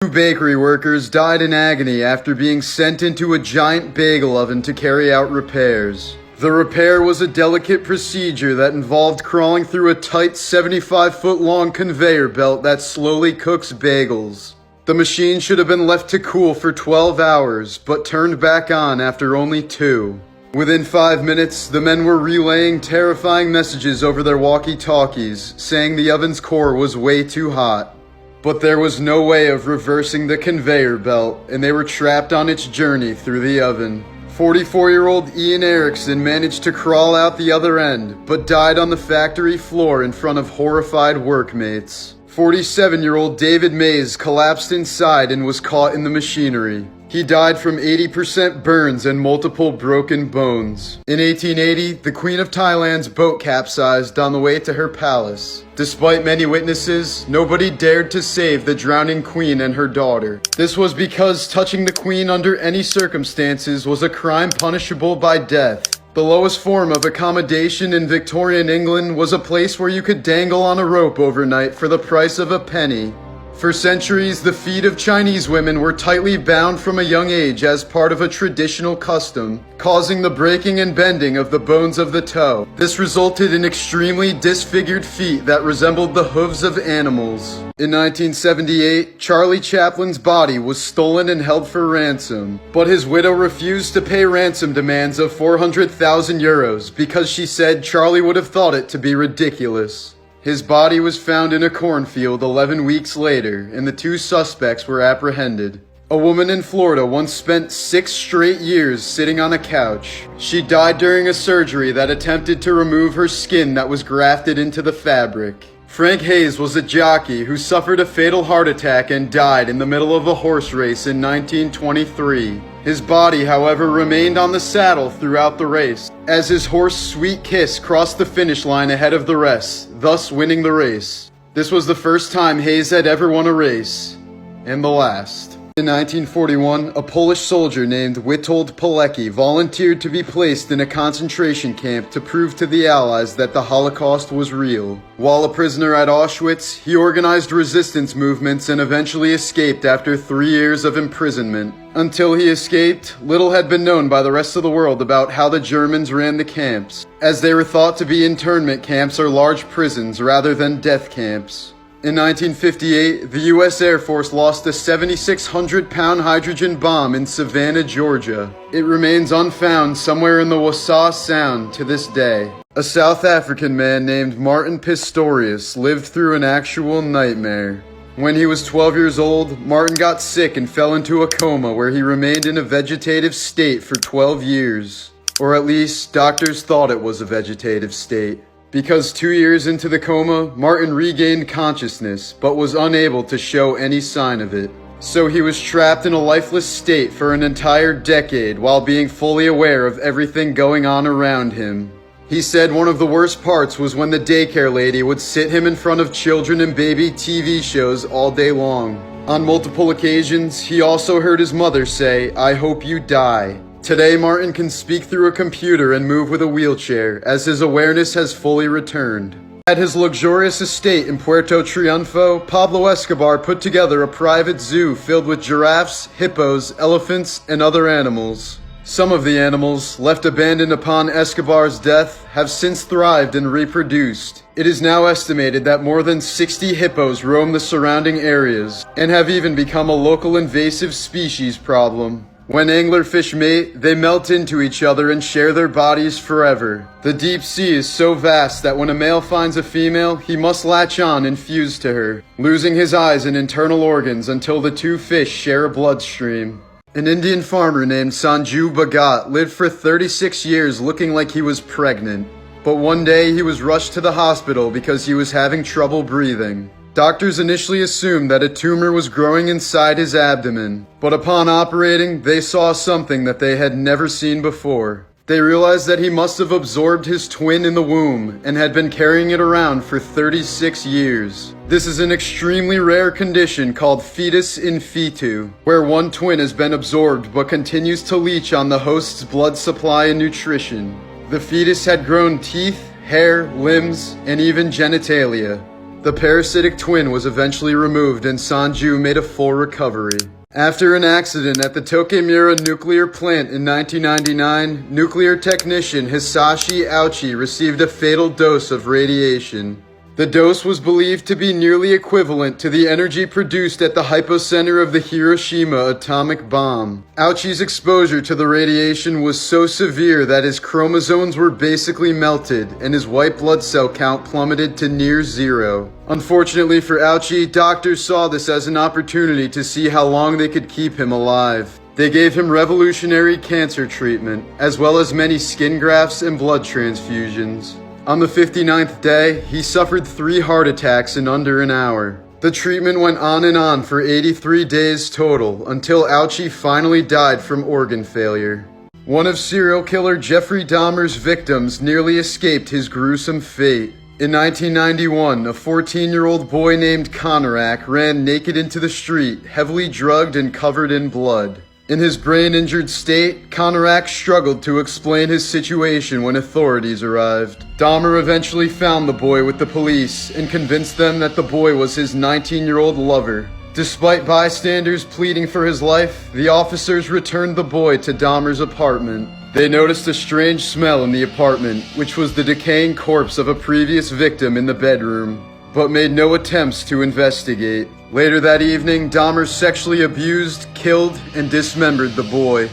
Two bakery workers died in agony after being sent into a giant bagel oven to carry out repairs. The repair was a delicate procedure that involved crawling through a tight 75-foot-long conveyor belt that slowly cooks bagels. The machine should have been left to cool for 12 hours, but turned back on after only 2. Within 5 minutes, the men were relaying terrifying messages over their walkie-talkies, saying the oven's core was way too hot. But there was no way of reversing the conveyor belt, and they were trapped on its journey through the oven. 44-year-old Ian Erickson managed to crawl out the other end, but died on the factory floor in front of horrified workmates. 47-year-old David Mays collapsed inside and was caught in the machinery. He died from 80% burns and multiple broken bones. In 1880, the Queen of Thailand's boat capsized on the way to her palace. Despite many witnesses, nobody dared to save the drowning queen and her daughter. This was because touching the queen under any circumstances was a crime punishable by death. The lowest form of accommodation in Victorian England was a place where you could dangle on a rope overnight for the price of a penny. For centuries, the feet of Chinese women were tightly bound from a young age as part of a traditional custom, causing the breaking and bending of the bones of the toe. This resulted in extremely disfigured feet that resembled the hooves of animals. In 1978, Charlie Chaplin's body was stolen and held for ransom, but his widow refused to pay ransom demands of 400,000 euros because she said Charlie would have thought it to be ridiculous. His body was found in a cornfield 11 weeks later, and the 2 suspects were apprehended. A woman in Florida once spent 6 straight years sitting on a couch. She died during a surgery that attempted to remove her skin that was grafted into the fabric. Frank Hayes was a jockey who suffered a fatal heart attack and died in the middle of a horse race in 1923. His body, however, remained on the saddle throughout the race, as his horse Sweet Kiss crossed the finish line ahead of the rest, thus winning the race. This was the first time Hayes had ever won a race, and the last. In 1941, a Polish soldier named Witold Pilecki volunteered to be placed in a concentration camp to prove to the Allies that the Holocaust was real. While a prisoner at Auschwitz, he organized resistance movements and eventually escaped after 3 years of imprisonment. Until he escaped, little had been known by the rest of the world about how the Germans ran the camps, as they were thought to be internment camps or large prisons rather than death camps. In 1958, the U.S. Air Force lost a 7,600-pound hydrogen bomb in Savannah, Georgia. It remains unfound somewhere in the Wassaw Sound to this day. A South African man named Martin Pistorius lived through an actual nightmare. When he was 12 years old, Martin got sick and fell into a coma where he remained in a vegetative state for 12 years. Or at least, doctors thought it was a vegetative state. Because 2 years into the coma, Martin regained consciousness, but was unable to show any sign of it. So he was trapped in a lifeless state for an entire decade while being fully aware of everything going on around him. He said one of the worst parts was when the daycare lady would sit him in front of children and baby TV shows all day long. On multiple occasions, he also heard his mother say, "I hope you die." Today, Martin can speak through a computer and move with a wheelchair, as his awareness has fully returned. At his luxurious estate in Puerto Triunfo, Pablo Escobar put together a private zoo filled with giraffes, hippos, elephants, and other animals. Some of the animals, left abandoned upon Escobar's death, have since thrived and reproduced. It is now estimated that more than 60 hippos roam the surrounding areas, and have even become a local invasive species problem. When anglerfish mate, they melt into each other and share their bodies forever. The deep sea is so vast that when a male finds a female, he must latch on and fuse to her, losing his eyes and internal organs until the 2 fish share a bloodstream. An Indian farmer named Sanju Bhagat lived for 36 years looking like he was pregnant. But one day he was rushed to the hospital because he was having trouble breathing. Doctors initially assumed that a tumor was growing inside his abdomen, but upon operating, they saw something that they had never seen before. They realized that he must have absorbed his twin in the womb and had been carrying it around for 36 years. This is an extremely rare condition called fetus in fetu, where one twin has been absorbed but continues to leach on the host's blood supply and nutrition. The fetus had grown teeth, hair, limbs, and even genitalia. The parasitic twin was eventually removed and Sanju made a full recovery. After an accident at the Tokemura nuclear plant in 1999, nuclear technician Hisashi Ouchi received a fatal dose of radiation. The dose was believed to be nearly equivalent to the energy produced at the hypocenter of the Hiroshima atomic bomb. Ouchi's exposure to the radiation was so severe that his chromosomes were basically melted and his white blood cell count plummeted to near zero. Unfortunately for Ouchi, doctors saw this as an opportunity to see how long they could keep him alive. They gave him revolutionary cancer treatment, as well as many skin grafts and blood transfusions. On the 59th day, he suffered 3 heart attacks in under an hour. The treatment went on for 83 days total, until Ouchi finally died from organ failure. One of serial killer Jeffrey Dahmer's victims nearly escaped his gruesome fate. In 1991, a 14-year-old boy named Konorak ran naked into the street, heavily drugged and covered in blood. In his brain-injured state, Konorak struggled to explain his situation when authorities arrived. Dahmer eventually found the boy with the police and convinced them that the boy was his 19-year-old lover. Despite bystanders pleading for his life, the officers returned the boy to Dahmer's apartment. They noticed a strange smell in the apartment, which was the decaying corpse of a previous victim in the bedroom, but made no attempts to investigate. Later that evening, Dahmer sexually abused, killed, and dismembered the boy.